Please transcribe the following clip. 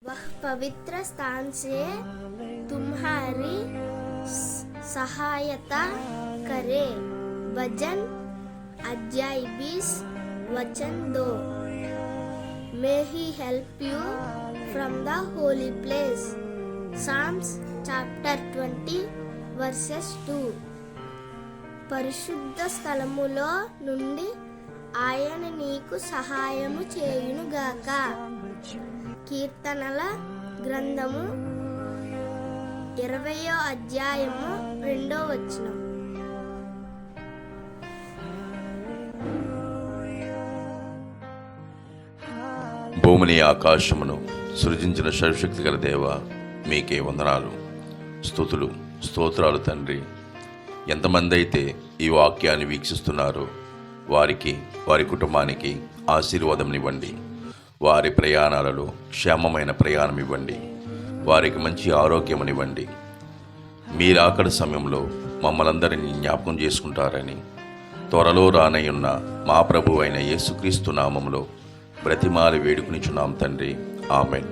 वह पवित्र स्थान से तुम्हारी सहायता करे। भजन अध्याय 20 वचन 2। May he help you from the holy place. Psalms chapter 20 verses 2. పరిశుద్ధ స్థలములో నుండి ఆయన నీకు సహాయము చేయునుగాక. కీర్తనల గ్రంథము 20వ అధ్యాయము 2వ వచనం. భూమిని ఆకాశమును సృజించిన సర్వశక్తి గల దేవ, మీకే వందనాలు, స్తుతులు, స్తోత్రాలు తండ్రి. ఎంతమంది అయితే ఈ వాక్యాన్ని వీక్షిస్తున్నారో వారికి, వారి కుటుంబానికి ఆశీర్వాదంనివ్వండి. వారి ప్రయాణాలలో క్షేమమైన ప్రయాణం ఇవ్వండి. వారికి మంచి ఆరోగ్యమునివ్వండి. మీరు అక్కడ సమయంలో మమ్మల్ందరినీ జ్ఞాపకం చేసుకుంటారని త్వరలో రానయ్యున్న మా ప్రభు అయిన యేసుక్రీస్తు నామములో బ్రతిమాలి వేడుకునిచున్నాం తండ్రి. ఆమెన్.